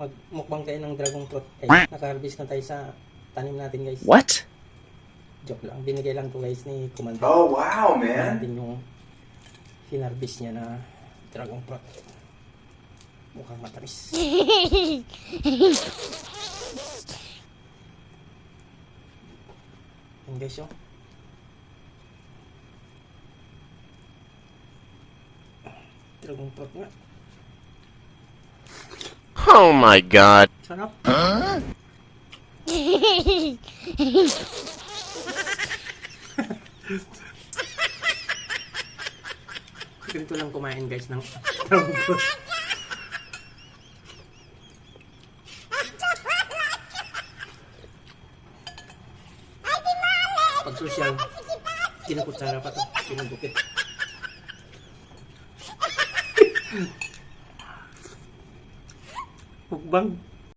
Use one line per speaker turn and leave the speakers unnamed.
magmukbang tayo ng dragon fruit. Eh, naka-harvest na tayo sa tanim natin, guys.
What?
Joke lang. Binigay lang to, guys, ni Commander.
Oh, wow, man.
Natin yung hinarvest niya na dragon fruit. Mukhang matamis. Yan, guys, yung dragon fruit nga.
Oh my god.
Sarap. Ganito lang kumain, guys, ng dragon fruit. Pag social, kinukutsara pa to, pinagupit. Mukbang.